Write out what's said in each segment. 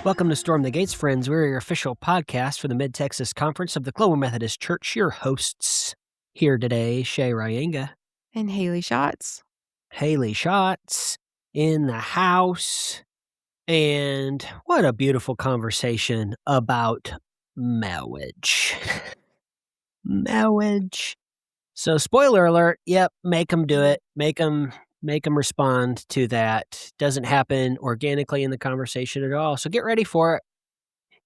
Welcome to Storm the Gates, friends. We're your official podcast for the Mid-Texas Conference of the Global Methodist Church. Your hosts here today, Shay Ryanga, And Haley Schatz. Haley Schatz in the house. And what a beautiful conversation about marriage. Marriage. So, spoiler alert, yep, make them do it. Make them respond to that. Doesn't happen organically in the conversation at all. So get ready for it.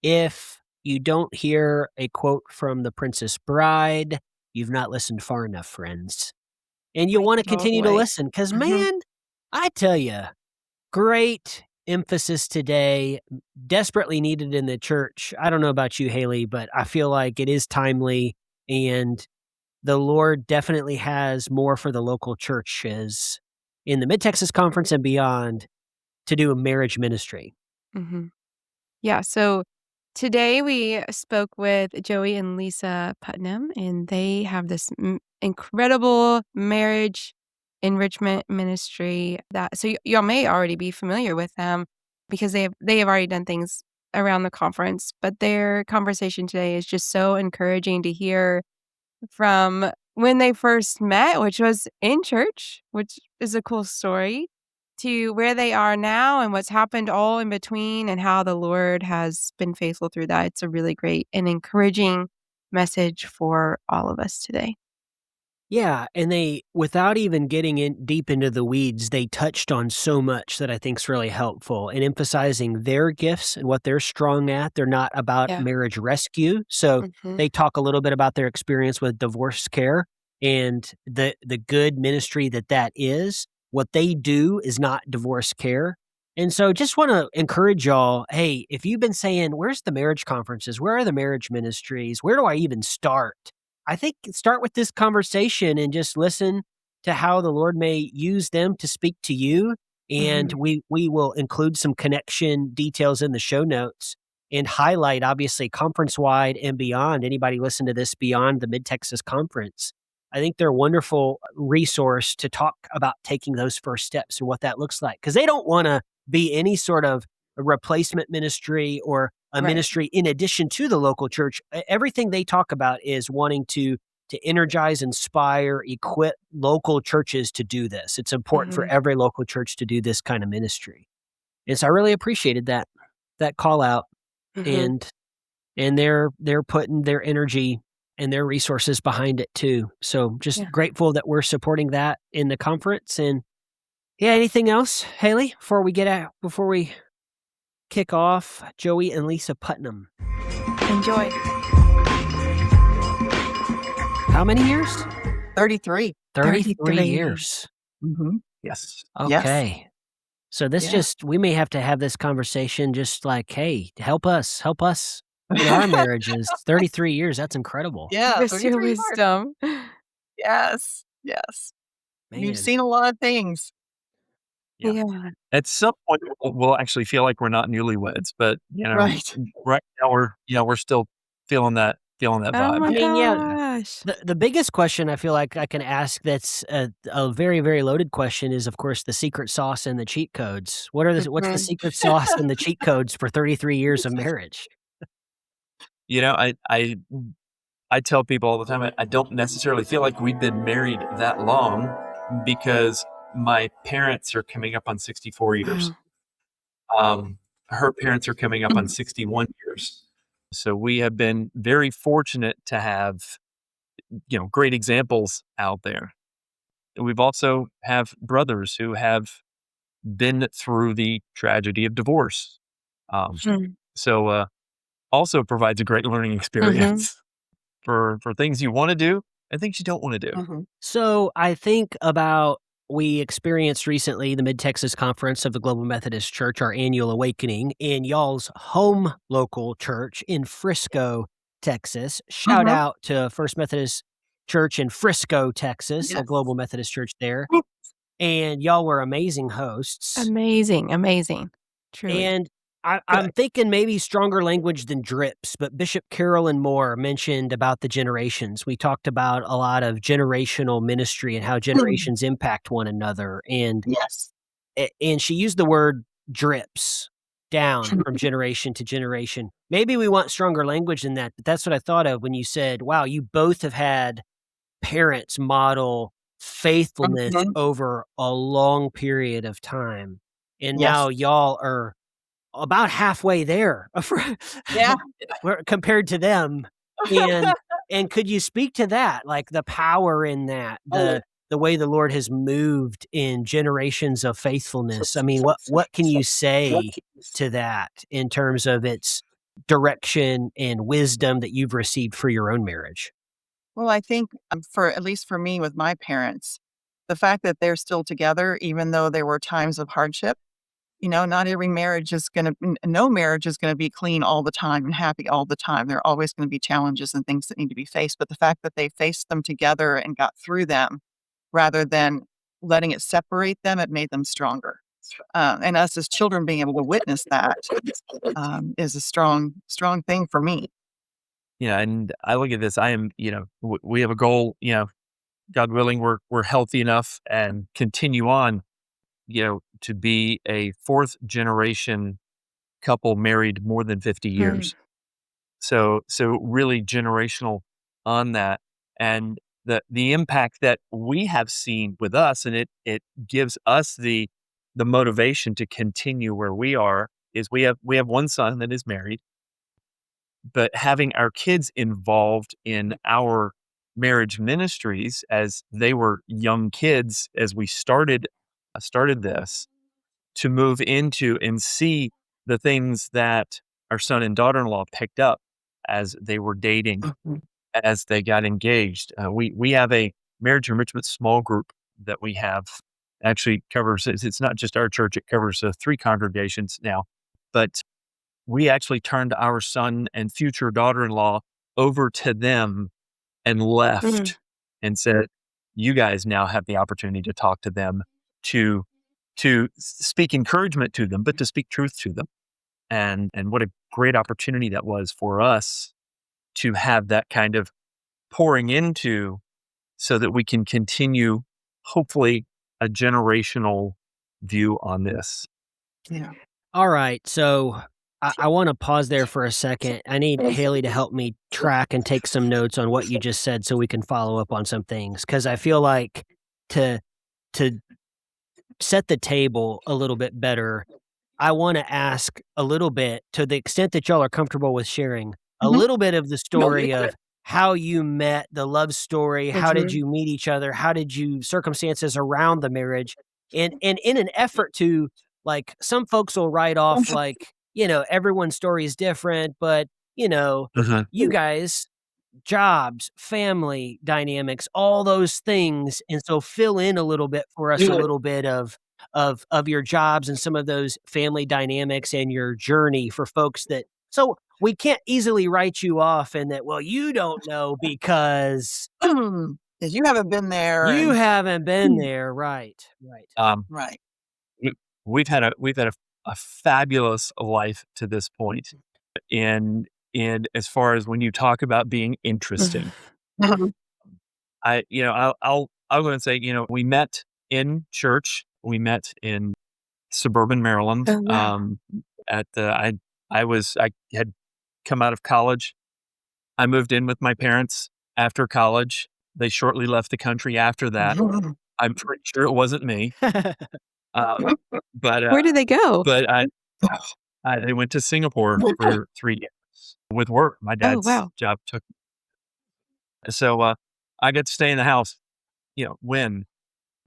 If you don't hear a quote from The Princess Bride, you've not listened far enough, friends. And you'll want to continue to listen because, man, I tell you, great emphasis today, desperately needed in the church. I don't know about you, Haley, but I feel like it is timely, and the Lord definitely has more for the local churches in the Mid-Texas Conference and beyond to do a marriage ministry. Mm-hmm. Yeah, so today we spoke with Joey and Lisa Putnam, and they have this incredible marriage enrichment ministry so y'all may already be familiar with them because they have already done things around the conference, but their conversation today is just so encouraging to hear from when they first met, which was in church, which is a cool story, to where they are now and what's happened all in between and how the Lord has been faithful through that. It's a really great and encouraging message for all of us today. Yeah, and they, without even getting in deep into the weeds, they touched on so much that I think is really helpful in emphasizing their gifts and what they're strong at. They're not about marriage rescue. So they talk a little bit about their experience with divorce care and the good ministry that is. What they do is not divorce care. And so just want to encourage y'all, hey, if you've been saying, where's the marriage conferences? Where are the marriage ministries? Where do I even start? I think start with this conversation and just listen to how the Lord may use them to speak to you. And we will include some connection details in the show notes and highlight, obviously, conference-wide and beyond. Anybody listen to this beyond the Mid-Texas Conference, I think they're a wonderful resource to talk about taking those first steps and what that looks like. Because they don't want to be any sort of a replacement ministry or a ministry in addition to the local church. Everything they talk about is wanting to energize, inspire, equip local churches to do this. It's important for every local church to do this kind of ministry. And so I really appreciated that call out. And they're putting their energy and their resources behind it too. So just grateful that we're supporting that in the conference. And anything else, Haley, before we kick off Joey and Lisa Putnam? Enjoy. How many years? 33. 33 years. Mm-hmm. Yes. Okay. Yes. So this we may have to have this conversation just like, hey, help us in our marriages. 33 years. That's incredible. Yeah. Give us your wisdom. Yes. Man. You've seen a lot of things. Yeah. At some point, we'll actually feel like we're not newlyweds, but right now we're still feeling that vibe. Oh my gosh. The biggest question I feel like I can ask that's a very, very loaded question is, of course, the secret sauce and the cheat codes. What's the secret sauce and the cheat codes for 33 years of marriage? I tell people all the time, I don't necessarily feel like we've been married that long because my parents are coming up on 64 years. Her parents are coming up on 61 years. So we have been very fortunate to have, great examples out there. We've also have brothers who have been through the tragedy of divorce. So also provides a great learning experience for things you want to do and things you don't want to do. So I think about, we experienced recently the Mid-Texas Conference of the Global Methodist Church, our annual awakening, in y'all's home local church in Frisco, Texas. Shout out to First Methodist Church in Frisco, Texas, a Global Methodist church there. And y'all were amazing hosts. Amazing. Truly. And I'm thinking maybe stronger language than drips, but Bishop Carolyn Moore mentioned about the generations. We talked about a lot of generational ministry and how generations impact one another. And she used the word drips. down from generation to generation. Maybe we want stronger language than that, but that's what I thought of when you said, wow, you both have had parents model faithfulness Mhm. over a long period of time. And Yes. now y'all are about halfway there Yeah. compared to them. And and could you speak to that, like the power in that, Oh, the way the Lord has moved in generations of faithfulness? I mean, what can you say to that in terms of its direction and wisdom that you've received for your own marriage? well, I think, for at least for me with my parents, the fact that they're still together, even though there were times of hardship, not every marriage is gonna no marriage is gonna be clean all the time and happy all the time. There are always gonna be challenges and things that need to be faced, but the fact that they faced them together and got through them rather than letting it separate them, it made them stronger. And us as children being able to witness that, is a strong thing for me. Yeah, and I look at this, I am, we have a goal, God willing, we're healthy enough and continue on, to be a fourth generation couple married more than 50 Mm. years. So really generational on that. And the impact that we have seen with us, and it gives us the motivation to continue where we are, is we have one son that is married, but having our kids involved in our marriage ministries as they were young kids as we started this, to move into and see the things that our son and daughter-in-law picked up as they were dating, as they got engaged. We have a marriage enrichment small group that we have, actually covers, it's not just our church, it covers 3 congregations now, but we actually turned our son and future daughter-in-law over to them and Mhm. left and said, "You guys now have the opportunity to talk to them, to speak encouragement to them, but to speak truth to them." And what a great opportunity that was for us to have that kind of pouring into, so that we can continue, hopefully, a generational view on this. Yeah. All right. So I want to pause there for a second. I need Haley to help me track and take some notes on what you just said so we can follow up on some things. Cause I feel like to to set the table a little bit better, I want to ask a little bit, to the extent that y'all are comfortable with sharing, a Mhm. little bit of the story of how you met, the love story. How did Mhm. you meet each other? How did you circumstances around the marriage? And in an effort to, like, some folks will write off, like, everyone's story is different, but Mhm. you guys, jobs, family dynamics, all those things, and so fill in a little bit for us, a little bit of your jobs and some of those family dynamics and your journey for folks that, so we can't easily write you off and that, well, you don't know because 'Cause you haven't been there you and haven't been there. Right, right. Um, right. we we've had a fabulous life to this point, and as far as when you talk about being interesting, Mhm. I'll go and say, we met in church. We met in suburban Maryland. Oh, wow. At the I had come out of college. I moved in with my parents after college. They shortly left the country after that. I'm pretty sure it wasn't me. Um, but Where did they go? but they went to Singapore for 3 years with work. My Oh, dad's wow. job took, so I got to stay in the house. When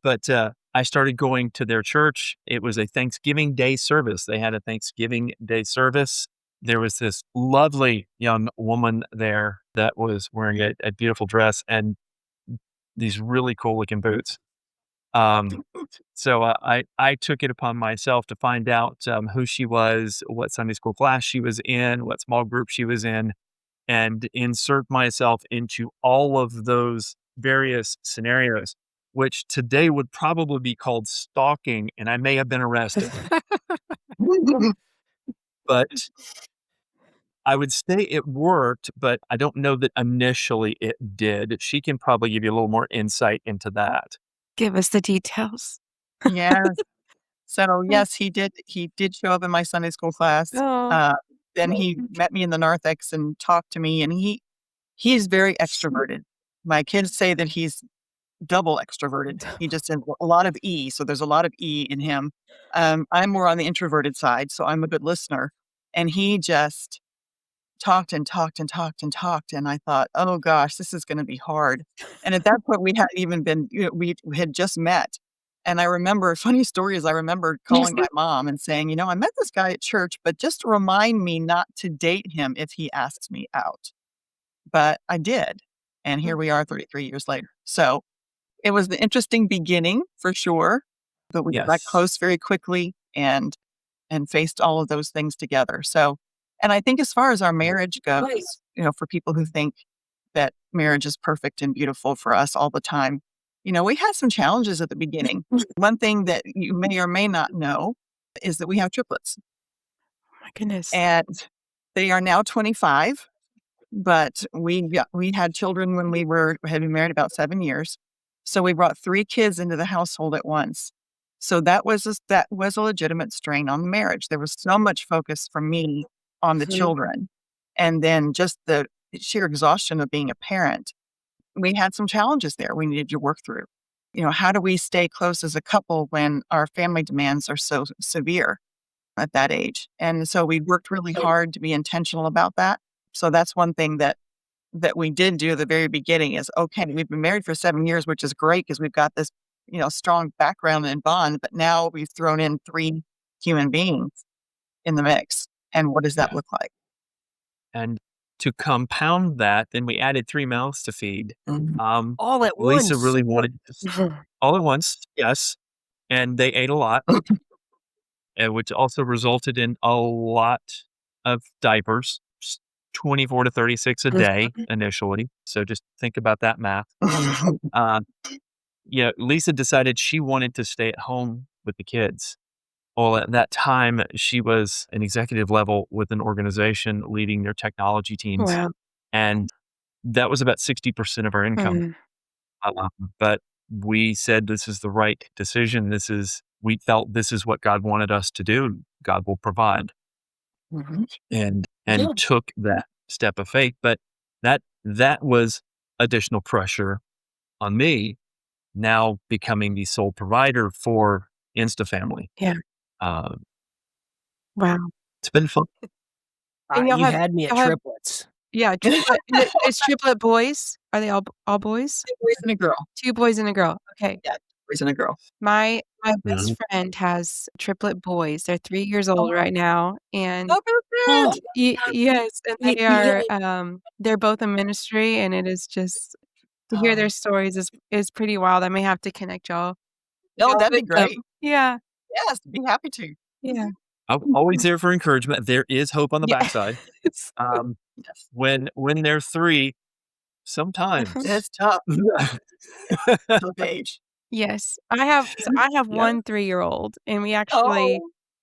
But, I started going to their church. It was a Thanksgiving Day service. They had a Thanksgiving Day service. There was this lovely young woman there that was wearing a beautiful dress and these really cool looking boots. Um, so, I took it upon myself to find out, who she was, what Sunday school class she was in, what small group she was in, and insert myself into all of those various scenarios, which today would probably be called stalking, and I may have been arrested. But I would say it worked, but I don't know that initially it did. She can probably give you a little more insight into that. Give us the details. Yes. So, yes, he did show up in my Sunday school class. Oh. Then he met me in the narthex and talked to me, and he's very extroverted. My kids say that he's double extroverted. He just has a lot of E, so there's a lot of E in him. I'm more on the introverted side, so I'm a good listener, and he just talked and talked and talked and talked, and I thought, "Oh gosh, this is gonna be hard." And at that point, we hadn't even been we had just met, and I remember funny story is I remember calling my mom and saying, "I met this guy at church, but just remind me not to date him if he asks me out." But I did, and here we are 33 years later. So, it was the interesting beginning for sure, but we got Yes. close very quickly and faced all of those things together. So, and I think as far as our marriage goes, for people who think that marriage is perfect and beautiful for us all the time, we had some challenges at the beginning. One thing that you may or may not know is that we have triplets, My goodness. and they are now 25, but we had children when had been married about 7 years. So we brought 3 kids into the household at once. So that was a legitimate strain on the marriage. There was so much focus from me on the children, and then just the sheer exhaustion of being a parent. We had some challenges there we needed to work through. How do we stay close as a couple when our family demands are so severe at that age? And so we worked really hard to be intentional about that. So that's one thing that we did do at the very beginning is, okay, we've been married for 7 years, which is great because we've got this, strong background and bond, but now we've thrown in 3 human beings in the mix. And what does that Yeah. look like? And to compound that, then we added 3 mouths to feed. All at Lisa once. really wanted all at once, yes, and they ate a lot, which also resulted in a lot of diapers, 24 to 36 a day initially. So just think about that math. Uh, Lisa decided she wanted to stay at home with the kids. Well, at that time, she was an executive level with an organization leading their technology teams, Wow. and that was about 60% of our income. But we said this is the right decision. We felt this is what God wanted us to do. God will provide, and Yeah. took that step of faith. But that was additional pressure on me now becoming the sole provider for InstaFamily. Yeah. Uh, Wow. it's been fun. And You had me at y'all have triplets. yeah, triplet it's triplet boys? Are they all boys? 2 boys and a girl. 2 boys and a girl. Okay. Yeah, 2 boys and a girl. My best Mhm. friend has triplet boys. They're 3 years old right now, and Oh, very good. yes, and they are, they're both in ministry, and it is just to hear their stories is pretty wild. I may have to connect No, y'all that'd be with them. great. Yeah, Yes, be happy to. yeah. I'm always there for encouragement. There is hope on the Yeah. backside. Yes. When they're 3, sometimes It's tough. Tough age. Yes. I have Yeah. 1 3-year-old, and Oh.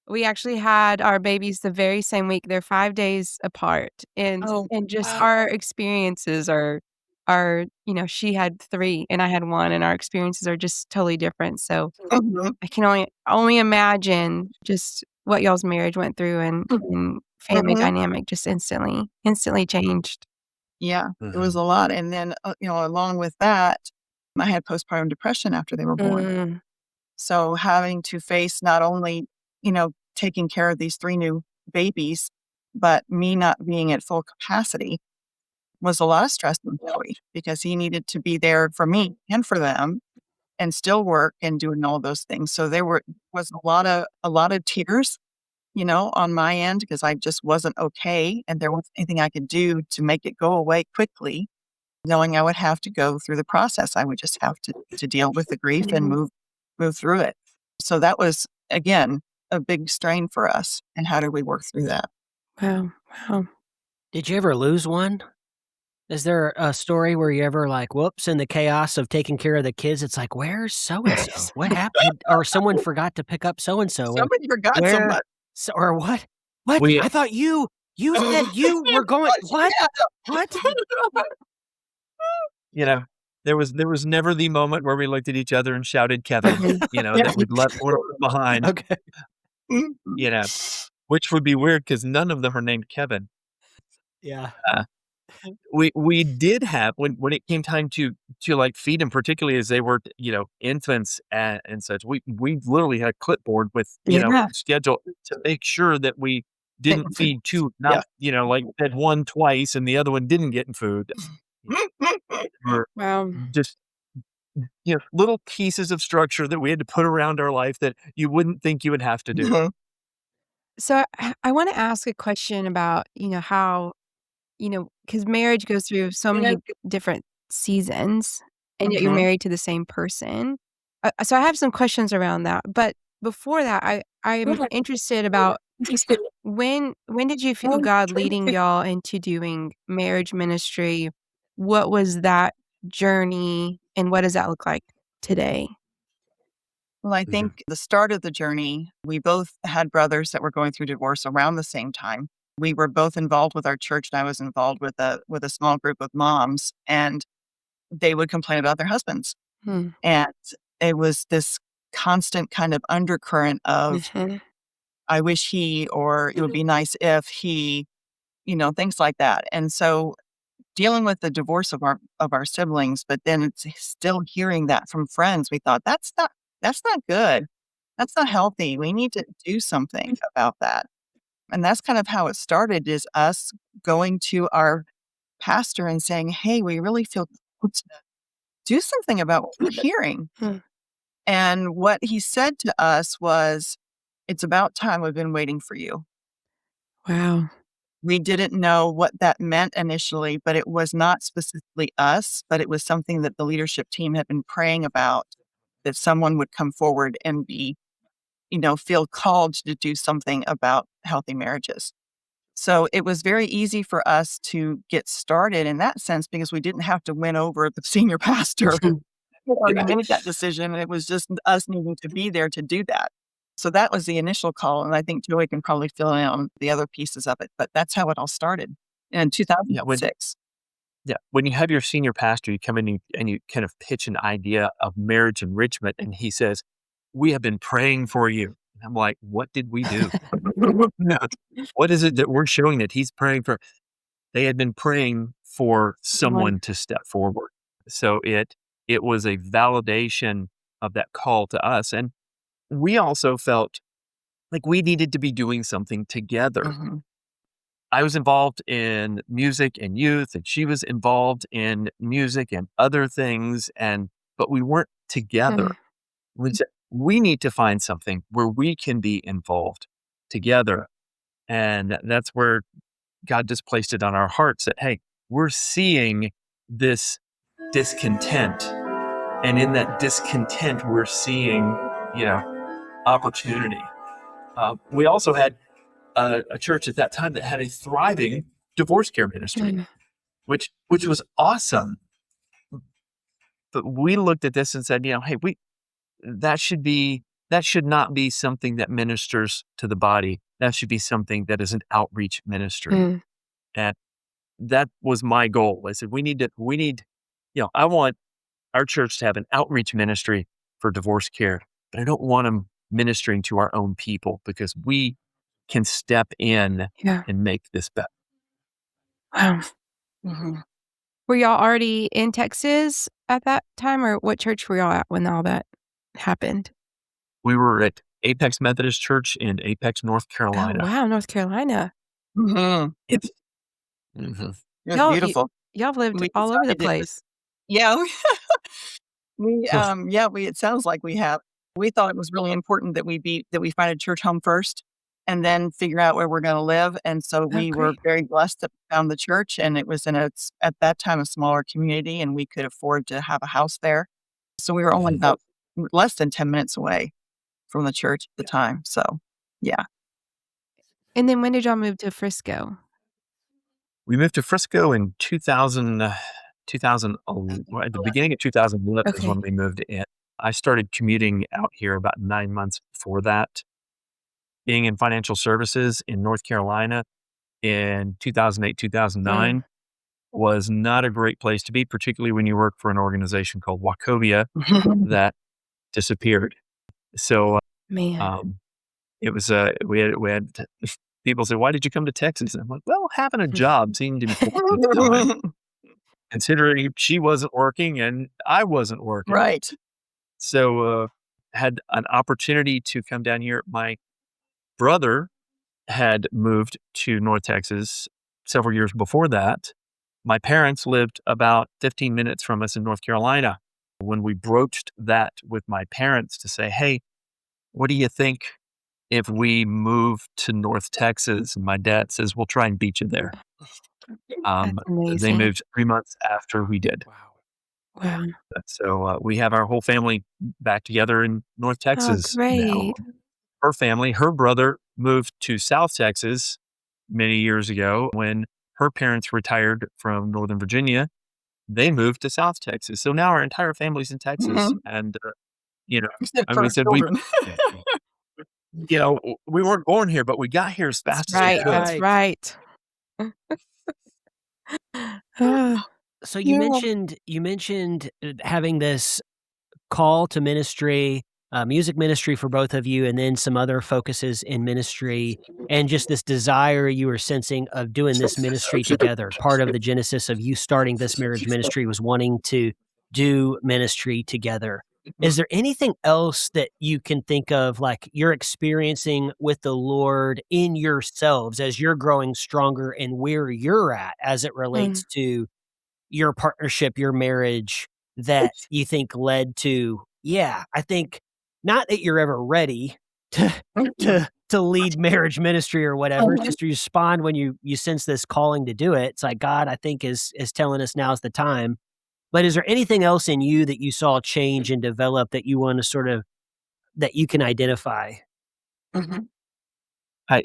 we actually had our babies the very same week. They're 5 days apart, and Oh, just wow. our experiences are, she had 3 and I had 1, and our experiences are just totally different. So Mhm. I can only imagine just what y'all's marriage went through, and family Mhm. dynamic just instantly changed. Yeah, it was Mhm. a lot, and then, along with that, I had postpartum depression after they were born. Mm, So having to face not only, taking care of these 3 new babies, but me not being at full capacity was a lot of stress on Joey because he needed to be there for me and for them and still work and doing all those things. So was a lot of tears, on my end because I just wasn't okay and there wasn't anything I could do to make it go away quickly, knowing I would have to go through the process. I would just have to deal with the grief and mhm. move through it. So that was again a big strain for us. And how did we work through that? Wow, wow. Did you ever lose one? Is there a story where you ever like, whoops, in the chaos of taking care of the kids, it's like, "Where's so and so? What happened?" Or someone forgot to pick up so and so, and Somebody forgot so where much. or what? What? We I thought you said you were going what? What? you know, there was never the moment where we looked at each other and shouted Kevin, that we'd left one of them behind, Okay. you know, which would be weird because none of them are named Kevin. Yeah. Uh, we did have when it came time to like feed them, particularly as they were, infants and such, we literally had a clipboard with, Yeah. schedule to make sure that we didn't feed two, Yeah. not, like fed one twice and the other one didn't get in food. Or Wow. just, little pieces of structure that we had to put around our life that you wouldn't think you would have to do. Mhm. So I want to ask a question about, how, because marriage goes through so many different seasons, and yet you're Mhm. married to the same person. So I have some questions around that. But before that, I'm interested about when did you feel God leading y'all into doing marriage ministry? What was that journey, and what does that look like today? Well, I Mhm. think the start of the journey, we both had brothers that were going through divorce around the same time. We were both involved with our church, and I was involved with a small group of moms, and they would complain about their husbands. Hmm. And it was this constant kind of undercurrent of, Mhm. I wish he, or it would be nice if he, things like that. And so dealing with the divorce of our siblings, but then it's still hearing that from friends, we thought that's not good. That's not healthy. We need to do something about that. And that's kind of how it started, is us going to our pastor and saying, "Hey, we really feel called to do something about what we're hearing." Hmm. And what he said to us was, "It's about time. We've been waiting for you." Wow. We didn't know what that meant initially, but it was not specifically us, but it was something that the leadership team had been praying about, that someone would come forward and feel called to do something about healthy marriages. So it was very easy for us to get started in that sense because we didn't have to win over the senior pastor. We already Yeah. made that decision, and it was just us needing to be there to do that. So that was the initial call, and I think Joey can probably fill in on the other pieces of it, but that's how it all started in Yeah, when 2006. Yeah, when you have your senior pastor, you come in and you kind of pitch an idea of marriage enrichment, and he says, "We have been praying for you." And I'm like, "What did we do? No. What is it that we're showing that he's praying for?" They had been praying for One. someone to step forward. So it was a validation of that call to us, and we also felt like we needed to be doing something together. Mhm. I was involved in music and youth, and she was involved in music and other things, but we weren't together. Hmm. We said, we need to find something where we can be involved together. And that's where God just placed it on our hearts that, hey, we're seeing this discontent. And in that discontent, we're seeing, opportunity. We also had a church at that time that had a thriving divorce care ministry, Hmm. which was awesome. But we looked at this and said, hey, that should be that should not be something that ministers to the body. That should be something that is an outreach ministry. Hmm. And that was my goal. I said, I want our church to have an outreach ministry for divorce care, but I don't want them ministering to our own people because we can step in Yeah. and make this better. Wow. Mhm. Were y'all already in Texas at that time, or what church were y'all at when all that happened? We were at Apex Methodist Church in Apex, North Oh, Carolina. wow, North Carolina. Mhm. It's Mhm. It was Y'all y beautiful. y'all have lived We all over the decided it was place. Yeah, it sounds like we have. We thought it was really important that we find a church home first and then figure out where we're gonna live, and so Oh, we were great. very blessed that we found the church, and it was at that time, a smaller community, and we could afford to have a house there. So we were only Mhm. about less than 10 minutes away from the church at the time, so, yeah. And then when did y'all move to Frisco? We moved to Frisco in 2000 well, at the beginning of 2011 is Okay. when we moved in. I started commuting out here about 9 months before that, being in financial services in North Carolina in 2008, Mm. 2009. was not a great place to be, particularly when you work for an organization called Wachovia that disappeared. So, Man. um, it was, we had people say, "Why did you come to Texas?" And I'm like, "Well, having a job seemed important at the time, considering she wasn't working and I wasn't working." Right. So, had an opportunity to come down here. My brother had moved to North Texas several years before that. My parents lived about 15 minutes from us in North Carolina. When we broached that with my parents to say, "Hey, what do you think if we move to North Texas?" And my dad says, "We'll try and beat you there." That's They amazing. moved 3 months after we did. Wow. So, we have our whole family back together in North Oh, Texas now. great. Her family, her brother moved to South Texas many years ago when her parents retired from Northern Virginia. They moved to South Texas. So now our entire family's in Texas. Mhm. And, you know, Except and for we our said, children. we weren't born here, but we got here as That's fast as we right, could. that's Right. right. Ah, So Yeah. you mentioned having this call to ministry, music ministry for both of you, and then some other focuses in ministry, and just this desire you were sensing of doing this ministry together. Part of the genesis of you starting this marriage ministry was wanting to do ministry together. Is there anything else that you can think of, like you're experiencing with the Lord in yourselves as you're growing stronger and where you're at as it mm, relates to your partnership, your marriage that you think led to, yeah, I think not that you're ever ready to to lead marriage ministry or whatever. It's just you respond when you sense this calling to do it. It's like God, I think, is telling us now's the time. But is there anything else in you that you saw change and develop that you want to sort of that you can identify? Mhm. I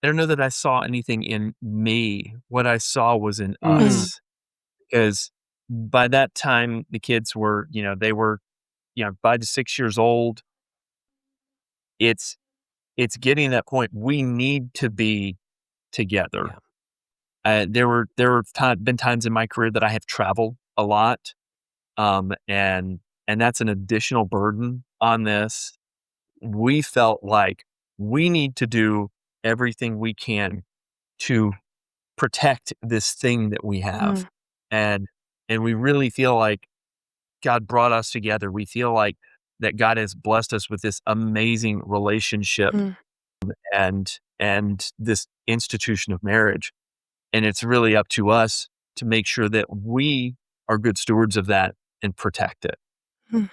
don't know that I saw anything in me. What I saw was in mm, us. Because by that time, the kids were, they were, 5 to 6 years old. It's it's getting to that point. We need to be together. Yeah. There were been times in my career that I have traveled a lot, and that's an additional burden on this. We felt like we need to do everything we can to protect this thing that we have, mm, and we really feel like God brought us together. We feel like that God has blessed us with this amazing relationship mm, and this institution of marriage. And it's really up to us to make sure that we are good stewards of that and protect it. mm,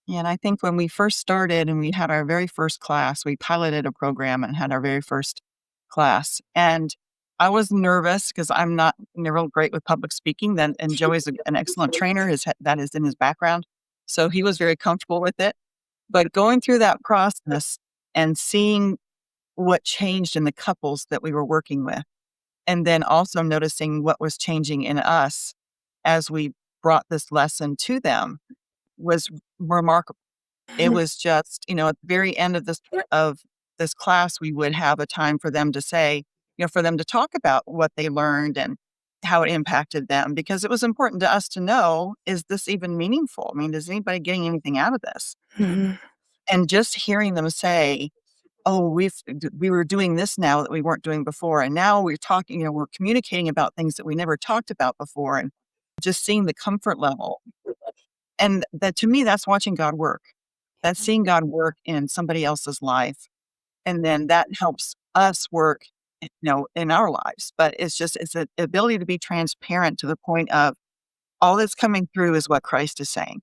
Yeah, and I think when we first started and we had our very first class, we piloted a program and had our very first class. And I was nervous because I'm not real great with public speaking. Then, and Joey's an excellent trainer. That is in his background, so he was very comfortable with it. But going through that process and seeing what changed in the couples that we were working with, and then also noticing what was changing in us as we brought this lesson to them was remarkable. It was just, at the very end of this class, we would have a time for them to say, for them to talk about what they learned and how it impacted them, because it was important to us to know, is this even meaningful? I mean, is anybody getting anything out of this? mhm, And just hearing them say, "Oh, we were doing this now that we weren't doing before, and now we're talking, we're communicating about things that we never talked about before," and just seeing the comfort level. And that, to me, that's watching God work. That's seeing God work in somebody else's life, and then that helps us work, in our lives. But it's the ability to be transparent to the point of all that's coming through is what Christ is saying,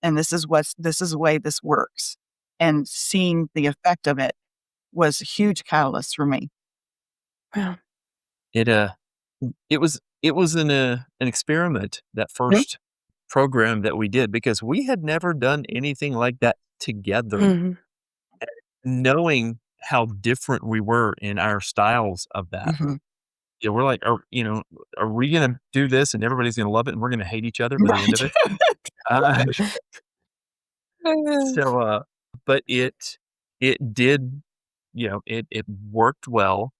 and this is the way this works. And seeing the effect of it was a huge catalyst for me. wow. It it was an experiment, that Mhm. first program that we did, because we had never done anything like that together. Mhm, Knowing how different we were in our styles of that. Mhm. Yeah, we're like, are we gonna do this and everybody's gonna love it and we're gonna hate each other by the end of Right. it? Uh, uh, so, but it did, it worked well.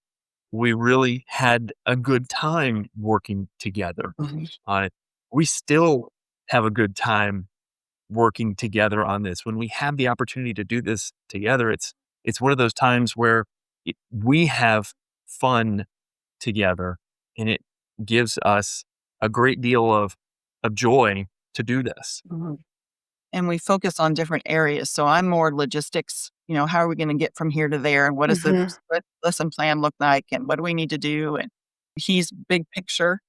we really had a good time working together on it. We still have a good time working together on this. When we have the opportunity to do this together, it's one of those times where we have fun together, and it gives us a great deal of joy to do this. And we focus on different areas. So I'm more logistics, how are we going to get from here to there? And what does the lesson plan look like? And what do we need to do? And he's big picture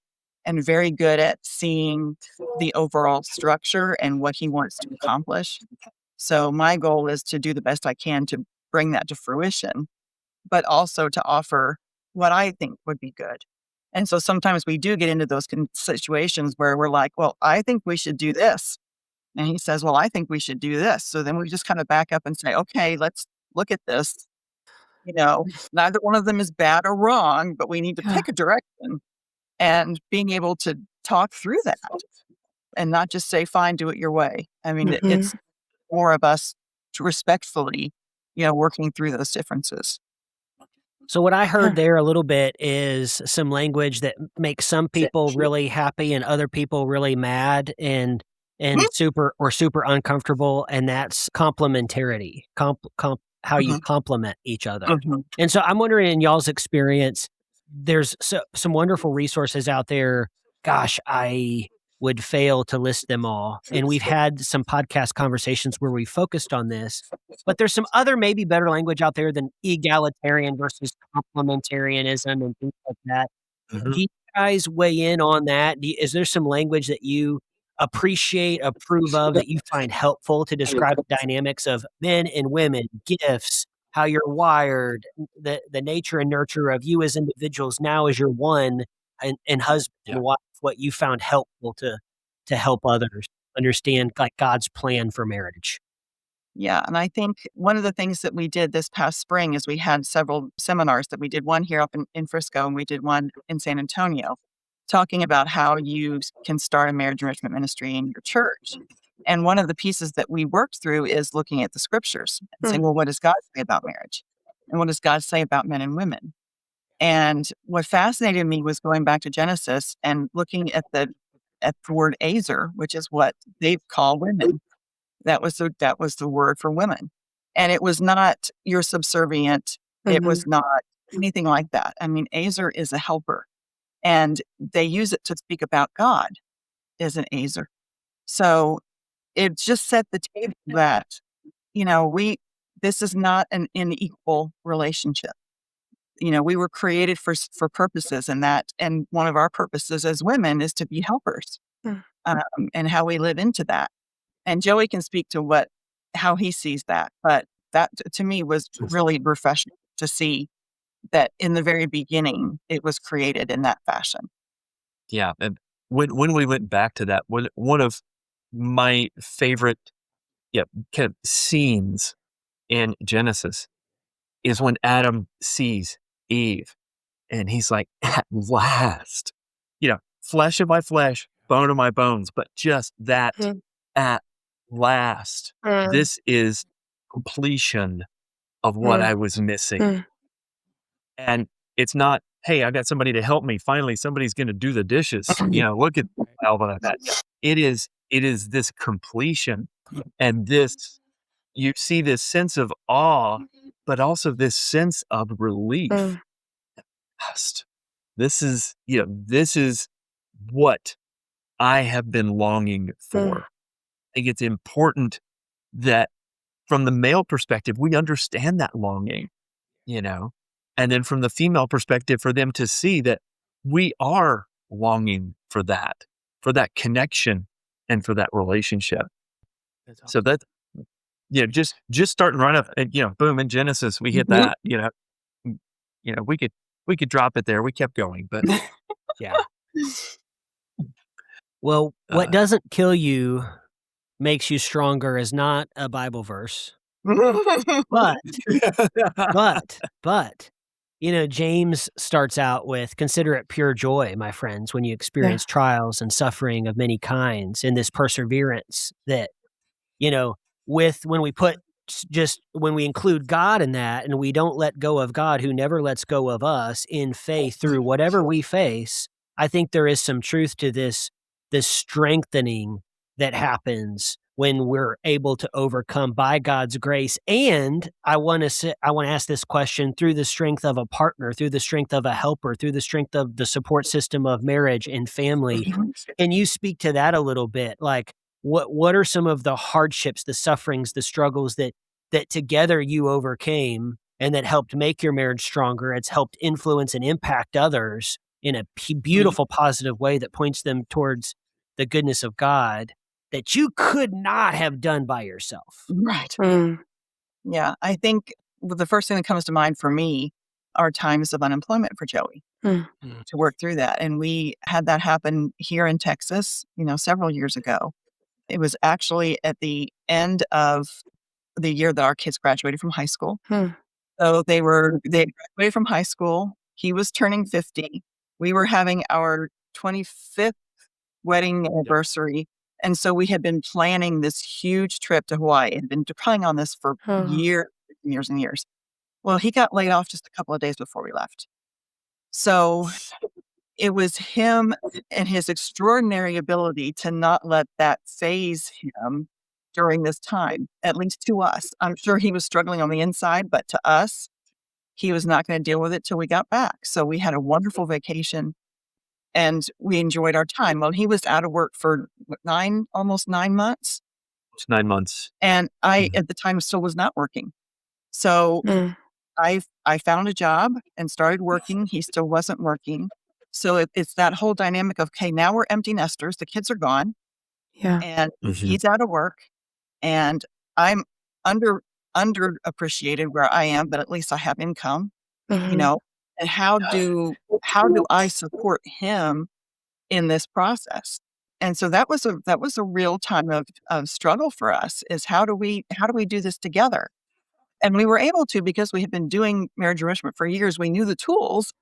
and very good at seeing the overall structure and what he wants to accomplish. So my goal is to do the best I can to bring that to fruition, but also to offer what I think would be good. And so sometimes we do get into those situations where we're like, well, I think we should do this. And he says, well, I think we should do this. So then we just kind of back up and say, okay, let's look at this. Neither one of them is bad or wrong, but we need to pick a direction, and being able to talk through that and not just say, fine, do it your way. I mean, it's more of us to respectfully, working through those differences. So what I heard there a little bit is some language that makes some people really happy and other people really mad and super uncomfortable, and that's complementarity, how you complement each other. And so I'm wondering, in y'all's experience, there's some wonderful resources out there. Gosh, I would fail to list them all. And we've had some podcast conversations where we focused on this, but there's some other maybe better language out there than egalitarian versus complementarianism and things like that. Do you guys weigh in on that? Is there some language that you appreciate, approve of, that you find helpful to describe the dynamics of men and women, gifts, how you're wired, the nature and nurture of you as individuals now as you're one and husband and wife, what you found helpful to help others understand like God's plan for marriage? Yeah. And I think one of the things that we did this past spring is we had several seminars that we did, one here up in Frisco, and we did one in San Antonio, talking about how you can start a marriage enrichment ministry in your church. And one of the pieces that we worked through is looking at the scriptures and saying, well, what does God say about marriage? And what does God say about men and women? And what fascinated me was going back to Genesis and looking at the word azer, which is what they call women. That was the word for women. And it was not you're subservient. It was not anything like that. I mean, azer is a helper. And they use it to speak about God as an azer. So it just set the table that, this is not an unequal relationship. We were created for purposes, and one of our purposes as women is to be helpers, and how we live into that. And Joey can speak to how he sees that, but that to me was really refreshing to see that in the very beginning it was created in that fashion. Yeah, and when we went back to that, one of my favorite kind of scenes in Genesis is when Adam sees Eve, and he's like, at last, flesh of my flesh, bone of my bones, but just that at last, this is completion of what I was missing. And it's not, hey, I got somebody to help me. Finally, somebody's going to do the dishes. Look at all of that. It is this completion, and this, you see this sense of awe, but also this sense of relief. This is what I have been longing for. I think it's important that from the male perspective, we understand that longing, and then from the female perspective, for them to see that we are longing for that connection and for that relationship. So that, just starting right up, and, boom, in Genesis, we hit that, we could drop it there. We kept going, but yeah. Well, what doesn't kill you makes you stronger is not a Bible verse. But, James starts out with, consider it pure joy, my friends, when you experience trials and suffering of many kinds, and this perseverance that, when we put just when we include God in that and we don't let go of God who never lets go of us in faith through whatever we face, I think there is some truth to this strengthening that happens when we're able to overcome by God's grace. And I want to ask this question through the strength of a partner, through the strength of a helper, through the strength of the support system of marriage and family. Can you speak to that a little bit? Like, what are some of the hardships, the sufferings, the struggles that together you overcame and that helped make your marriage stronger? It's helped influence and impact others in a beautiful, positive way that points them towards the goodness of God that you could not have done by yourself. Right. Mm. Yeah. I think the first thing that comes to mind for me are times of unemployment for Joey Mm. to work through that. And we had that happen here in Texas, several years ago. It was actually at the end of the year that our kids graduated from high school. Mm. So they graduated from high school. He was turning 50. We were having our 25th wedding anniversary. And so we had been planning this huge trip to Hawaii and been planning on this for Oh. years and years and years. Well, he got laid off just a couple of days before we left. So it was him and his extraordinary ability to not let that phase him during this time, at least to us. I'm sure he was struggling on the inside, but to us, he was not going to deal with it till we got back. So we had a wonderful vacation and we enjoyed our time. Well, he was out of work for almost 9 months. It's 9 months. And I, at the time, still was not working. So Mm. I found a job and started working. He still wasn't working. So it's that whole dynamic of, okay, now we're empty nesters. The kids are gone Yeah. and he's out of work and I'm underappreciated where I am, but at least I have income, Mhm. and how do I support him in this process? And so that was a real time of struggle for us is how do we do this together? And we were able to because we had been doing marriage enrichment for years. We knew the tools,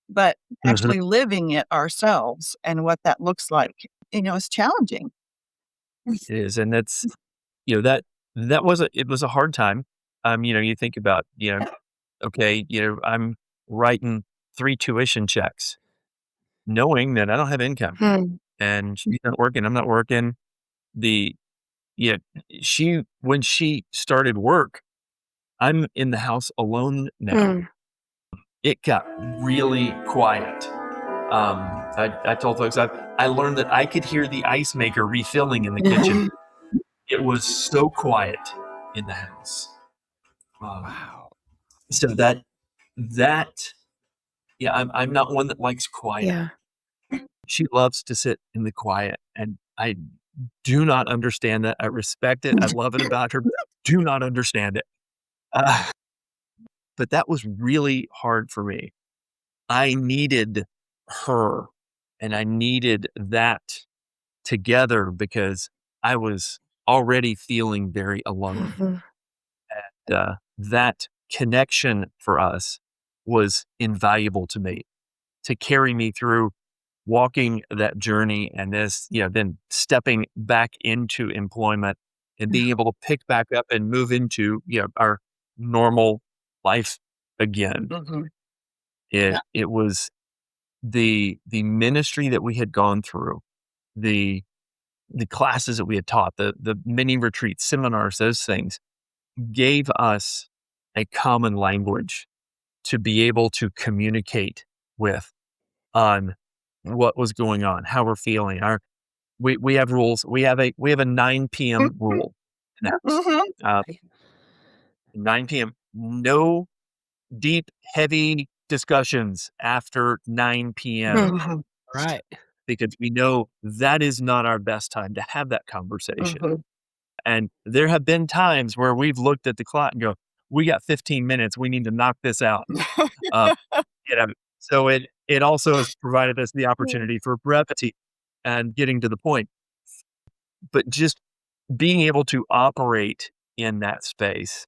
but actually living it ourselves and what that looks like, is challenging. It is, and that's that was a hard time. You think about, okay, I'm writing 3 tuition checks, knowing that I don't have income, Hmm. and she's not working, I'm not working. The yeah, when she started work, I'm in the house alone now. Mm. It got really quiet. I told folks I learned that I could hear the ice maker refilling in the kitchen. It was so quiet in the house. Wow. So that yeah, I'm not one that likes quiet. Yeah. She loves to sit in the quiet, and I do not understand that. I respect it. I love it about her. Do not understand it. Uh, but that was really hard for me. I needed her, and I needed that together because I was already feeling very alone. Mhm. That connection for us was invaluable to me to carry me through walking that journey and then stepping back into employment and being able to pick back up and move into, our normal life again. Mhm. It was the ministry that we had gone through, the classes that we had taught, the mini retreats, seminars, those things gave us a common language to be able to communicate with on what was going on, how we're feeling. We have rules. We have a 9 p.m. rule in the house. Mhm. 9 p.m. No deep, heavy discussions after 9 p.m. Mhm. Right. because we know that is not our best time to have that conversation. Mhm. And there have been times where we've looked at the clock and go, "We got 15 minutes. We need to knock this out." Uh, so it also has provided us the opportunity for brevity and getting to the point. But just being able to operate in that space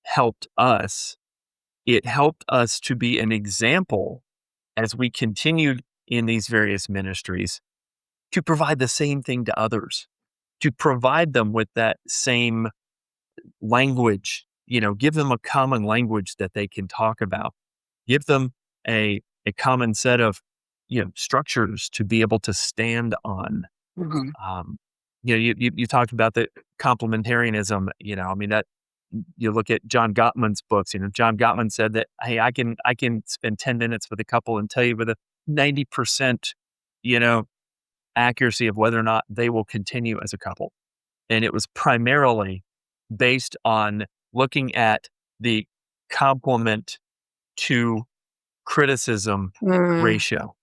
helped us. It helped us to be an example as we continued in these various ministries to provide the same thing to others, to provide them with that same language, give them a common language that they can talk about. Give them a common set of, structures to be able to stand on. Mhm. Um, you talked about the complementarianism, I mean, that you look at John Gottman's books, John Gottman said that, hey, I can spend 10 minutes with a couple and tell you with a 90%, you know, accuracy of whether or not they will continue as a couple. And it was primarily based on looking at the complement to criticism Mm. ratio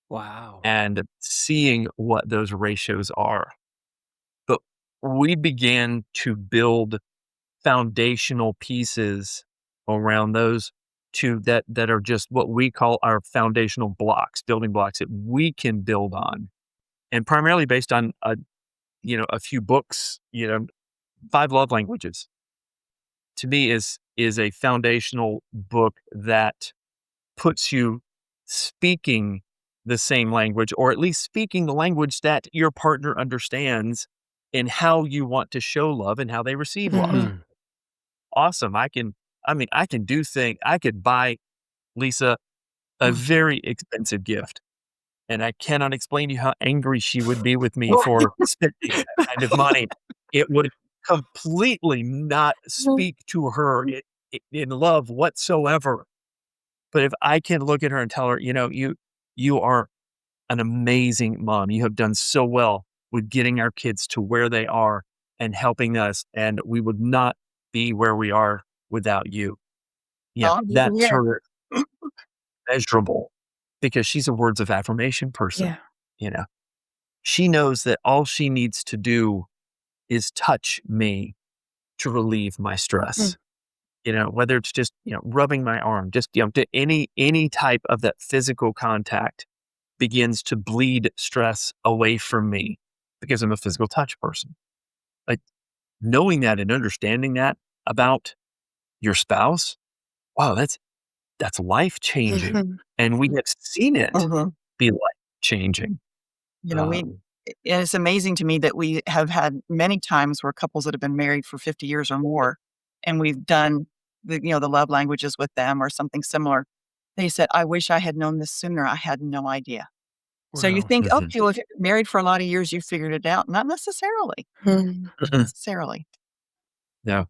Wow. and seeing what those ratios are. But we began to build foundational pieces around those two that are just what we call our foundational blocks, building blocks that we can build on, and primarily based on a few books. Five Love Languages to me is a foundational book that puts you speaking the same language, or at least speaking the language that your partner understands, and how you want to show love and how they receive love. Mhm. Mm. Awesome. I can do things. I could buy Lisa a Mm. very expensive gift, and I cannot explain to you how angry she would be with me for spending that kind of money. It would completely not speak to her in love whatsoever. But if I can look at her and tell her, you are an amazing mom. You have done so well with getting our kids to where they are and helping us, and we would not be where we are without you. Yeah, Oh, that's yeah. her measurable, because she's a words of affirmation person. Yeah. You know, she knows that all she needs to do is touch me to relieve my Mm. stress. Whether it's just, rubbing my arm, just, to any type of that physical contact begins to bleed stress away from me, because I'm a physical touch person. Like, knowing that and understanding that about your spouse, wow, that's life changing. Mhm. And we have seen it Mhm. be life changing. We Um, and it's amazing to me that we have had many times where couples that have been married for 50 years or more, and we've done the love languages with them or something similar. They said, "I wish I had known this sooner. I had no idea." So you Wow. think, mhm, okay, well, if you've been married for a lot of years, you figured it out. Not necessarily. Mhm. mhm. Necessarily. No.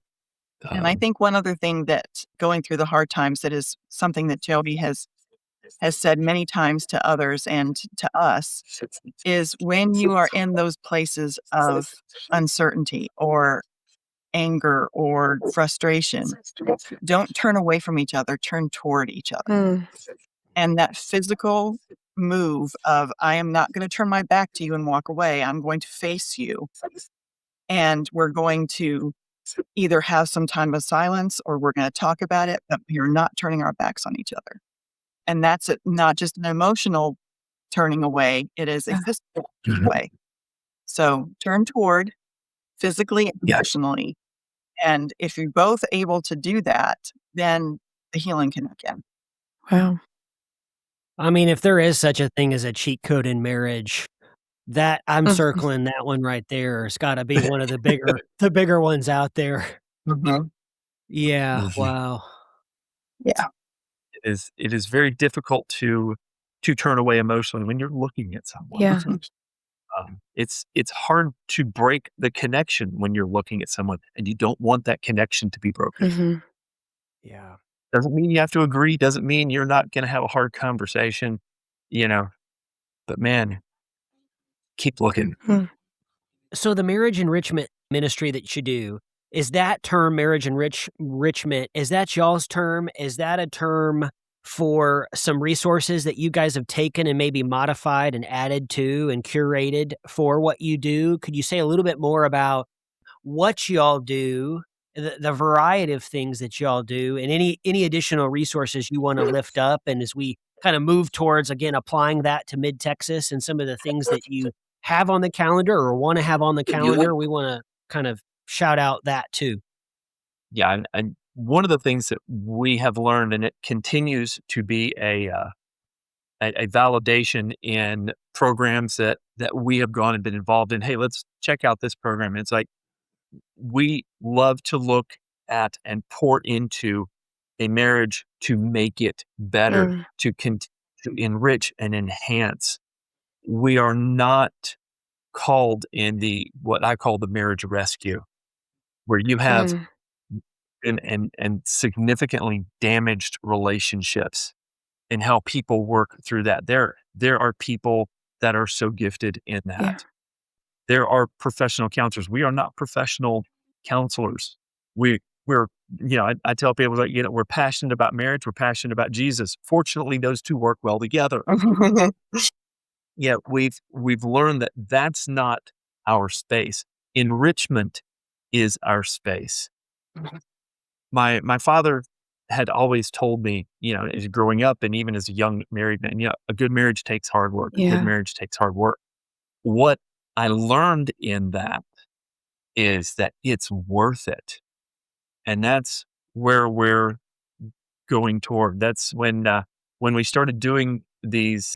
And I Um, think one other thing that going through the hard times, that is something that Joey has said many times to others and to us, is when you are in those places of uncertainty or anger or frustration, don't turn away from each other, turn toward each other. Mm. And that physical move of, I am not going to turn my back to you and walk away. I'm going to face you. And we're going to either have some time of silence or we're going to talk about it, but we're not turning our backs on each other. And that's it, not just an emotional turning away, it is a Yeah. physical mhm. way. So turn toward physically and Yeah. emotionally. And if you're both able to do that, then the healing can begin. Wow. I mean, if there is such a thing as a cheat code in marriage, that I'm Mhm. circling that one right there. It's gotta be one of the bigger ones out there. Mhm. Yeah, Mhm. wow. Yeah. It is very difficult to turn away emotionally when you're looking at someone. Yeah. Mhm. It's hard to break the connection when you're looking at someone, and you don't want that connection to be broken. Mhm. Yeah. Doesn't mean you have to agree, doesn't mean you're not gonna have a hard conversation, you know, but man, keep looking. Mm. So the marriage enrichment ministry that you do, is that term marriage enrichment, is that y'all's term? Is that a term for some resources that you guys have taken and maybe modified and added to and curated for what you do? Could you say a little bit more about what y'all do, the variety of things that y'all do, and any additional resources you wanna lift up, and as we kinda move towards, again, applying that to Mid-Texas and some of the things that you have on the calendar or wanna have on the calendar, we wanna kind of shout out that too. Yeah, and one of the things that we have learned, and it continues to be a validation in programs that we have gone and been involved in. Hey, let's check out this program. It's like, we love to look at and pour into a marriage to make it better, Mm, to enrich and enhance. We are not called in the what I call the marriage rescue, where you have mm, and significantly damaged relationships and how people work through that. There are people that are so gifted in yeah. that. There are professional counselors. We are not professional counselors. We're I tell people that we're passionate about marriage. We're passionate about Jesus. Fortunately, those two work well together. Yeah, we've learned that that's not our space. Enrichment is our space. My father had always told me, as growing up and even as a young married man, a good marriage takes hard work. A good Yeah. marriage takes hard work. What I learned in that is that it's worth it. And that's where we're going toward. That's when we started doing these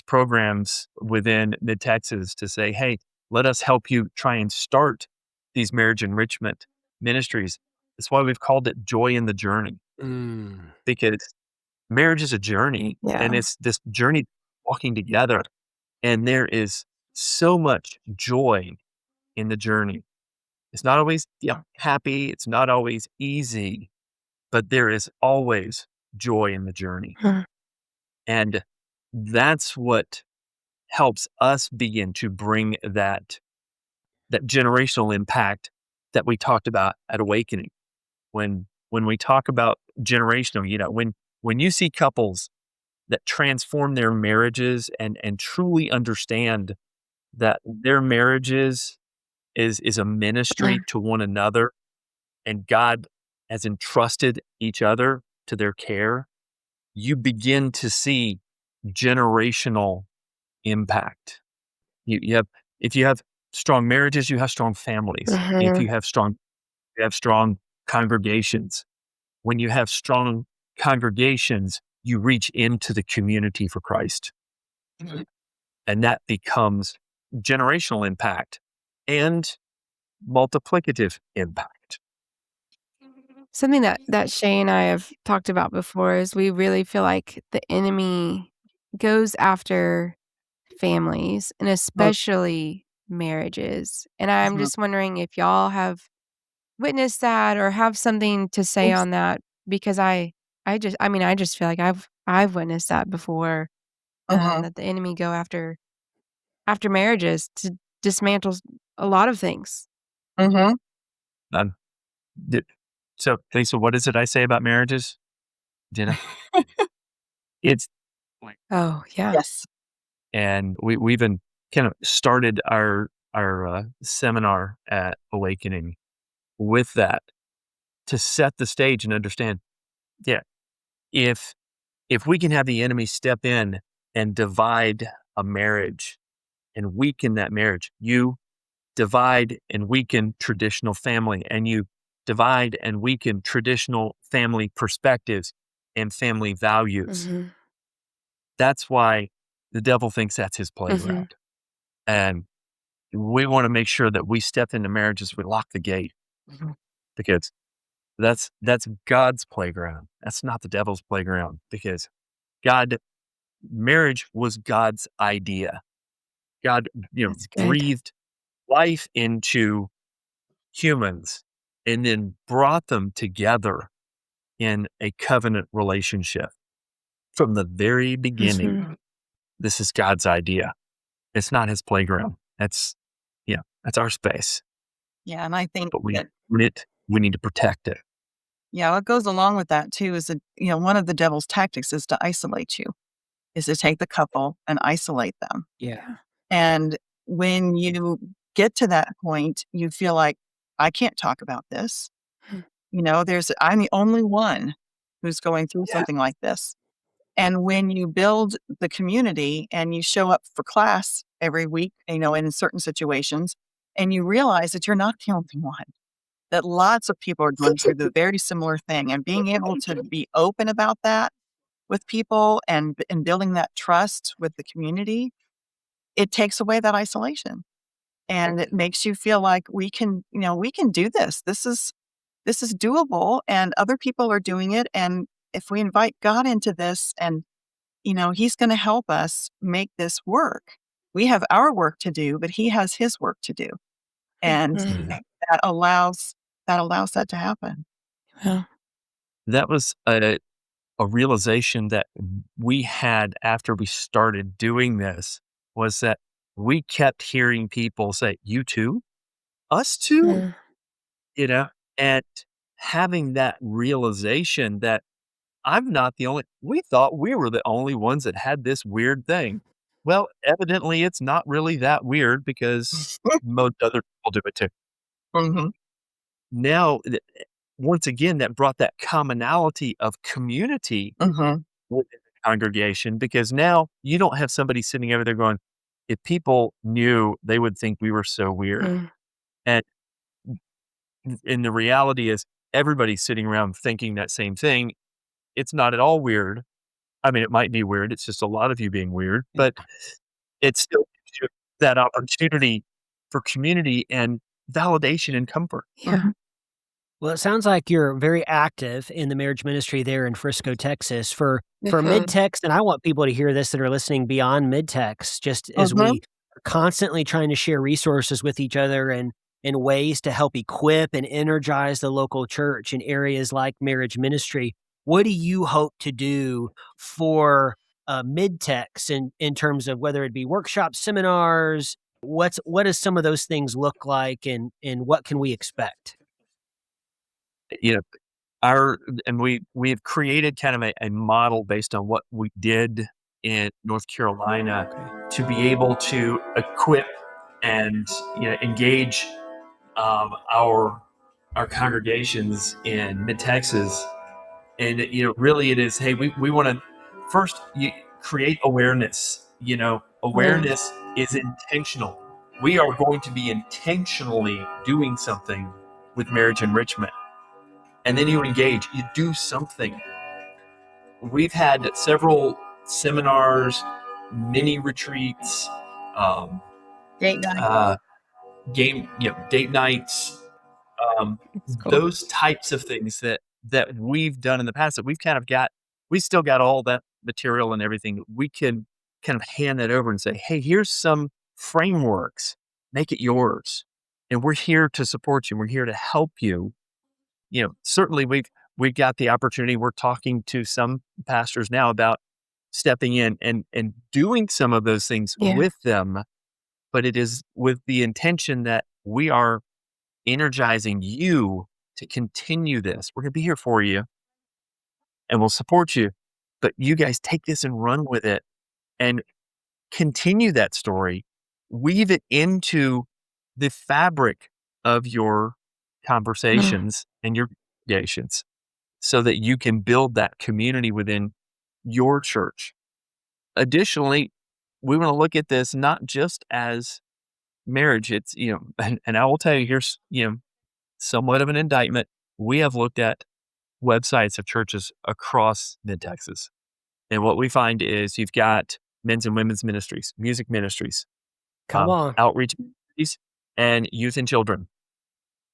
programs within Mid Texas to say, hey, let us help you try and start these marriage enrichment ministries. That's why we've called it Joy in the Journey, Mm. because marriage is a journey, and Yeah. it's this journey walking together. And there is so much joy in the journey. It's not always happy. It's not always easy, but there is always joy in the journey. Huh. And that's what helps us begin to bring that generational impact that we talked about at Awakening. When we talk about generational, when you see couples that transform their marriages and truly understand that their marriages is a Uh, ministry to one another, and God has entrusted each other to their care, you begin to see generational impact. You have if you have strong marriages, you have strong families. If mhm. you have strong congregations. When you have strong congregations, you reach into the community for Christ. And that becomes generational impact and multiplicative impact. Something that Shay and I have talked about before is we really feel like the enemy goes after families and especially marriages. And I'm Mhm. just wondering if y'all have witnessed that or have something to say Yes. on that because I just feel like I've witnessed that before, Mhm. that the enemy go after marriages to dismantle a lot of things. Mhm. Um, th- so, Lisa, what is it I say about marriages? Jenna, it's like, Oh, yeah. Yes. and we even kind of started our seminar at Awakening with that to set the stage and understand. Yeah, if if we can have the enemy step in and divide a marriage and weaken that marriage, you divide and weaken traditional family, and you divide and weaken traditional family perspectives and family values. Mhm. That's why the devil thinks that's his Mhm. playground. And we want to make sure that we step into marriages, we lock the gate, because that's God's playground. That's not the devil's playground, because God marriage was God's idea. God, That's good. breathed life into humans and then brought them together in a covenant relationship from the very beginning. Mhm. This is God's idea. It's not his playground. That's our space, Yeah, and I think but that we need to protect it. what goes along with that too is that, one of the devil's tactics is to isolate you, is to take the couple and isolate them. Yeah. Yeah. And when you get to that point, you feel like, I can't talk about this. Hmm. I'm the only one who's going through Yeah. something like this. And when you build the community and you show up for class every week, in certain situations, and you realize that you're not the only one, that lots of people are going through the very similar thing, and being able to be open about that with people and building that trust with the community, it takes away that isolation. And it makes you feel like we can do this. This is doable, and other people are doing it. And if we invite God into this, and he's going to help us make this work. We have our work to do, but he has his work to do. And Mhm. that allows that to happen. Well, That was a realization that we had after we started doing this, was that we kept hearing people say, "You too? Us too?" mm, You know? And having that realization that I'm not the only we thought we were the only ones that had this weird thing. Well, evidently it's not really that weird because most other people do it too. Hmm. Now, once again, that brought that commonality of community Hmm. within the congregation, because now you don't have somebody sitting over there going, if people knew, they would think we were so weird. mm, And the reality is everybody's sitting around thinking that same thing. It's not at all weird. I mean, it might be weird. It's just a lot of you being weird, but it still gives you that opportunity for community and validation and comfort. yeah. Well, it sounds like you're very active in the marriage ministry there in Frisco, Texas. For Mhm. mid-text, and I want people to hear this that are listening beyond mid-text, just as Hmm. we are constantly trying to share resources with each other and ways to help equip and energize the local church in areas like marriage ministry. What do you hope to do for mid-text in terms of whether it be workshops, seminars? What does some of those things look like, and what can we expect? You know, our and we have created kind of a model based on what we did in North Carolina to be able to equip and engage our congregations in mid Texas. And really it is, hey, we want to first create awareness. Mm, Awareness is intentional. We are going to be intentionally doing something with marriage enrichment, and then you engage, you do something. We've had several seminars, mini retreats, um, Date night. uh, date nights, that's cool. those types of things that we've done in the past, that we've kind of got. We still got all that material and everything. We can kind of hand that over and say, "Hey, here's some frameworks. Make it yours, and we're here to support you. We're here to help you." Certainly we've got the opportunity. We're talking to some pastors now about stepping in and doing some of those things Yeah. with them, but it is with the intention that we are energizing you to continue this. We're going to be here for you and we'll support you, but you guys take this and run with it and continue that story, weave it into the fabric of your Mm, conversations and your congregations, so that you can build that community within your church. Additionally, we want to look at this not just as marriage. It's, and I will tell you, here's, somewhat of an indictment. We have looked at websites of churches across mid Texas. And what we find is you've got men's and women's ministries, music ministries, Come on. outreach ministries, and youth and children.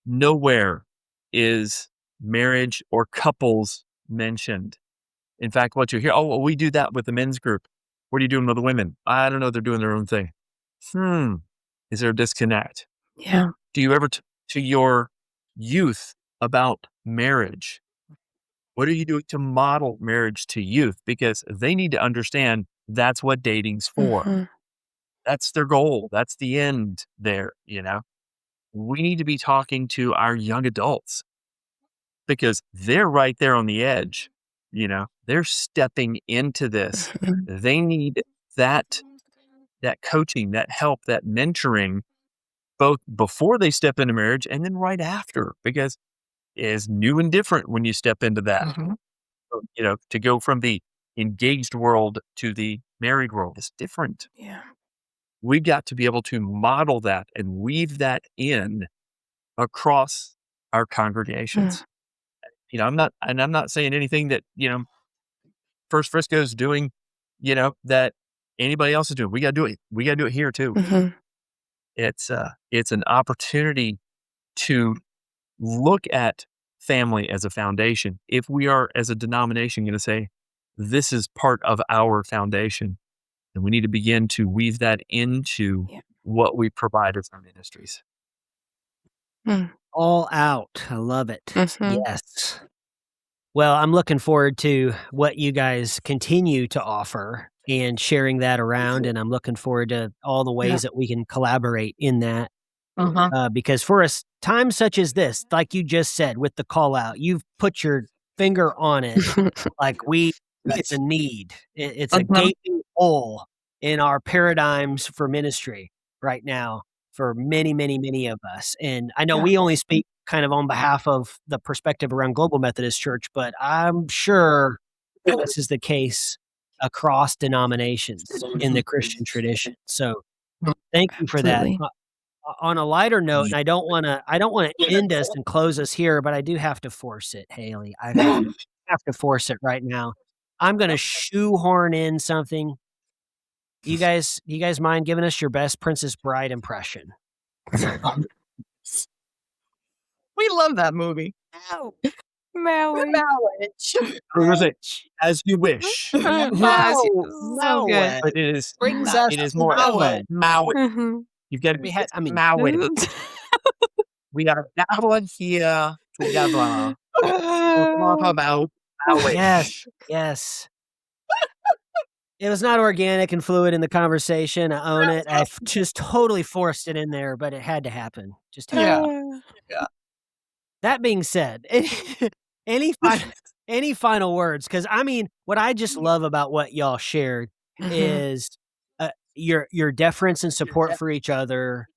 Nowhere is marriage or couples mentioned. In fact, what you hear, oh, well, we do that with the men's group. What are you doing with the women? I don't know. They're doing their own thing. Hmm. Is there a disconnect? yeah. Do you ever to your youth about marriage? What are you doing to model marriage to youth? Because they need to understand that's what dating's for. Mhm. That's their goal. That's the end there. We need to be talking to our young adults because they're right there on the edge. They're stepping into this. Mhm. They need that that coaching, that help, that mentoring, both before they step into marriage and then right after, because it's new and different when you step into that. Hmm. So, to go from the engaged world to the married world is different. Yeah. We've got to be able to model that and weave that in across our Mm, congregations. I'm not saying anything that, First Frisco is doing, that anybody else is doing. We got to do it. We got to do it here too. mhm. it's an opportunity to look at family as a foundation. If we are, as a denomination, going to say, this is part of our foundation, and we need to begin to weave that into Yeah. what we provide as our ministries. All out. I love it. Mhm. Yes. Well, I'm looking forward to what you guys continue to offer and sharing that around, and I'm looking forward to all the Yeah. ways that we can collaborate in that. Uh-huh. Because for us, times such as this, like you just said with the call out, you've put your finger on it. Like it's a need. It's a Uh-huh. gaping hole in our paradigms for ministry right now for many, many, many of us. And I know Yeah. we only speak kind of on behalf of the perspective around Global Methodist Church, but I'm sure this is the case across denominations in the Christian tradition. So thank you for that. Absolutely. On a lighter note, and I don't wanna end us and close us here, but I do have to force it, Haley. I have to force it right now. I'm gonna shoehorn in something. You guys mind giving us your best Princess Bride impression? We love that movie. Ow. Maui. Marriage. We're gonna say, as you wish, Yes, so good. but it is Brings us it is to more Maui. Maui. Mhm. You've got to be I mean, Maui. We are traveling here together. We'll talk about Maui. yes, yes. It was not organic and fluid in the conversation, I own it. I just totally forced it in there, but it had to happen. Just had Yeah. to. Yeah. That being said, any final any final words? Because I mean, what I just love about what y'all shared Mhm. is your deference and support for each other.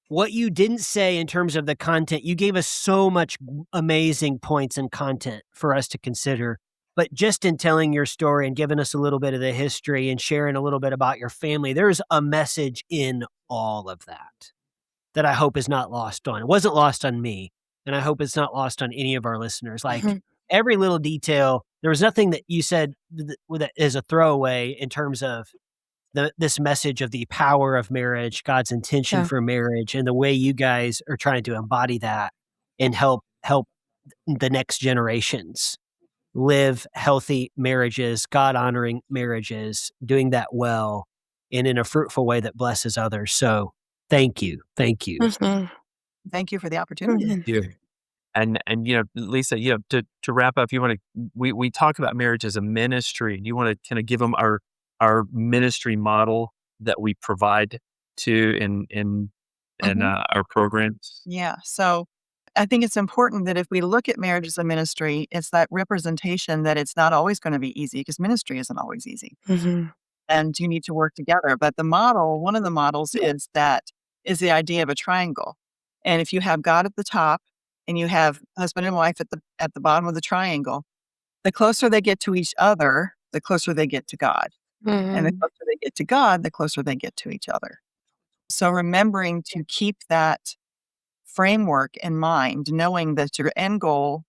What you didn't say in terms of the content, you gave us so much amazing points and content for us to consider. But just in telling your story and giving us a little bit of the history and sharing a little bit about your family, there's a message in all of that I hope is not lost on. It wasn't lost on me, and I hope it's not lost on any of our listeners. Like Mhm. every little detail, there was nothing that you said that is a throwaway in terms of this message of the power of marriage, God's intention Yeah. for marriage, and the way you guys are trying to embody that and help the next generations live healthy marriages, God honoring marriages, doing that well and in a fruitful way that blesses others. So thank you. Thank you. Mhm. Thank you for the opportunity. Mhm. Yeah. And Lisa, to wrap up, you want to we talk about marriage as a ministry. You want to kind of give them our ministry model that we provide to in Mhm. our programs. Yeah. So I think it's important that if we look at marriage as a ministry, it's that representation that it's not always going to be easy because ministry isn't always easy Mhm. and you need to work together. But the model, one of the models is the idea of a triangle. And if you have God at the top and you have husband and wife at the bottom of the triangle, the closer they get to each other, the closer they get to God. And the Mhm. closer they get to God, the closer they get to each other. So remembering to keep that framework in mind, knowing that your end goal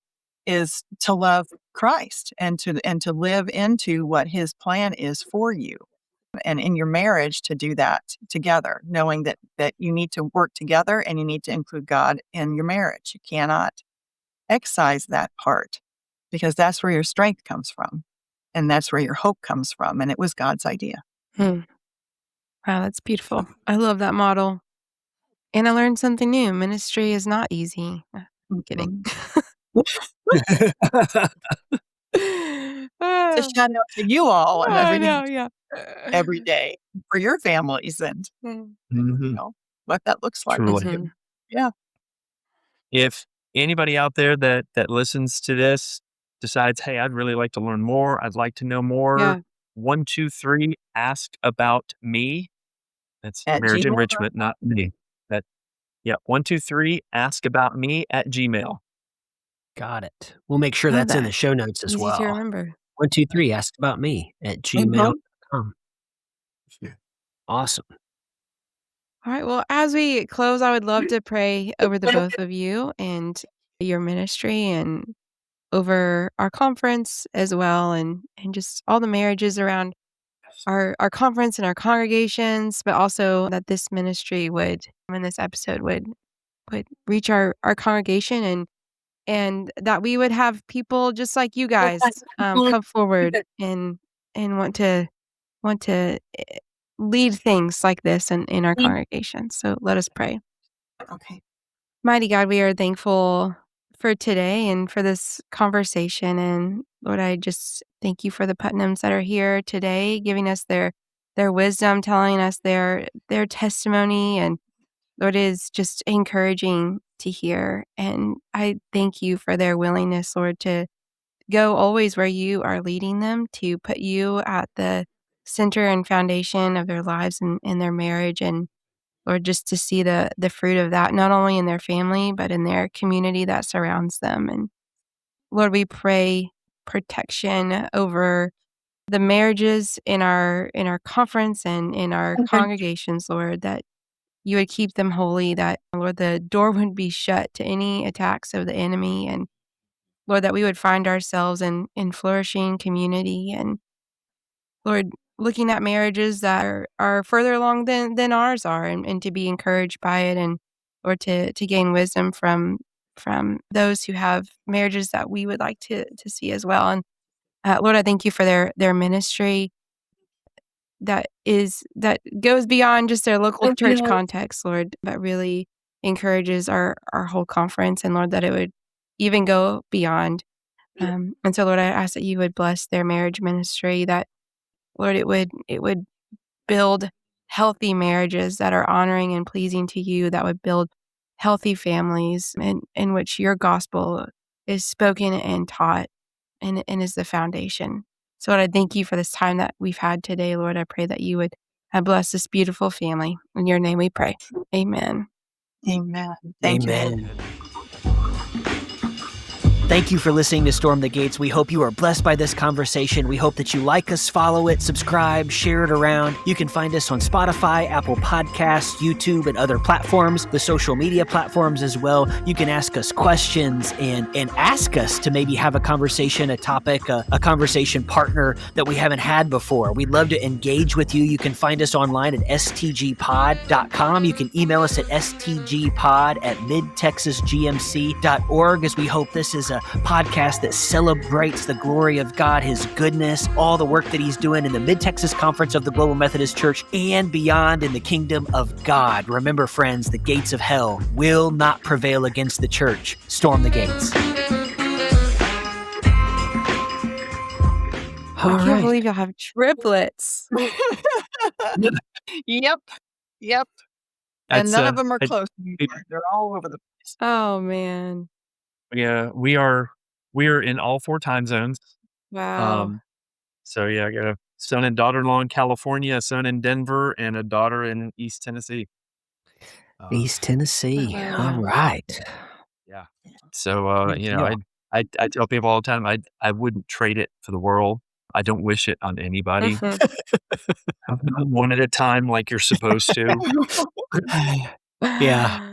is to love Christ and to live into what his plan is for you. And in your marriage to do that together, knowing that you need to work together and you need to include God in your marriage. You cannot excise that part because that's where your strength comes from and that's where your hope comes from. And it was God's idea. Mm. Wow, that's beautiful. I love that model. And I learned something new. Ministry is not easy. Kidding. Mhm. It's a Ah, shout out to you all and I everything know, yeah. every day for your families and Mm. you know what that looks like for Truly. you. Yeah. If anybody out there that listens to this decides, hey, I'd really like to learn more, I'd like to know more, Yeah. 123 ask about me. That's At marriage Gmail. enrichment, not me. That 123 ask about me at Gmail. Got it. We'll make sure Love that's in that. the show notes as Easy to well. remember. 123 ask about me at Mhm. gmail.com. Awesome. All right. Well, as we close, I would love to pray over the both of you and your ministry and over our conference as well and just all the marriages around our conference and our congregations, but also that this ministry would, in this episode, would reach our congregation, and that we would have people just like you guys come forward and want to lead things like this in our congregation. So let us pray. Okay. Mighty God, we are thankful for today and for this conversation. And Lord, I just thank you for the Putnams that are here today, giving us their wisdom, telling us their testimony. And Lord, it is just encouraging to hear. And I thank you for their willingness, Lord, to go always where you are leading them, to put you at the center and foundation of their lives and their marriage. And Lord, just to see the fruit of that, not only in their family, but in their community that surrounds them. And Lord, we pray protection over the marriages in our conference and in our congregations, Lord, that you would keep them holy, that, Lord, the door would be shut to any attacks of the enemy. And Lord, that we would find ourselves in flourishing community. And Lord, looking at marriages that are further along than ours are, and to be encouraged by it, and or to gain wisdom from those who have marriages that we would like to see as well. And Lord, I thank you for their ministry that goes beyond just their local church context, Lord, but really encourages our whole conference. And Lord, that it would even go beyond. And so, Lord, I ask that you would bless their marriage ministry, that Lord, it would build healthy marriages that are honoring and pleasing to you, that would build healthy families in which your gospel is spoken and taught and is the foundation. So Lord, I thank you for this time that we've had today, Lord. I pray that you would bless this beautiful family. In your name we pray. Amen. Amen. Thank you. Amen. Thank you for listening to Storm the Gates. We hope you are blessed by this conversation. We hope that you like us, follow it, subscribe, share it around. You can find us on Spotify, Apple Podcasts, YouTube, and other platforms, the social media platforms as well. You can ask us questions and ask us to maybe have a conversation, a topic, a conversation partner that we haven't had before. We'd love to engage with you. You can find us online at stgpod.com. You can email us at stgpod@midtexasgmc.org, as we hope this is a podcast that celebrates the glory of God, His goodness, all the work that He's doing in the Mid-Texas Conference of the Global Methodist Church and beyond in the kingdom of God. Remember, friends, the gates of hell will not prevail against the church. Storm the gates. I can't believe you'll have triplets. Yep. And none of them are close anymore. They're all over the place. Oh, man. Yeah, we are in all 4 time zones. Wow. So yeah, I got a son and daughter-in-law in California, a son in Denver, and a daughter in East Tennessee. East Tennessee. Wow. All right. Yeah. So I tell people all the time, I wouldn't trade it for the world. I don't wish it on anybody. One at a time, like you're supposed to. Yeah.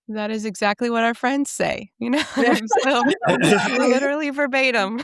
That is exactly what our friends say, so literally verbatim.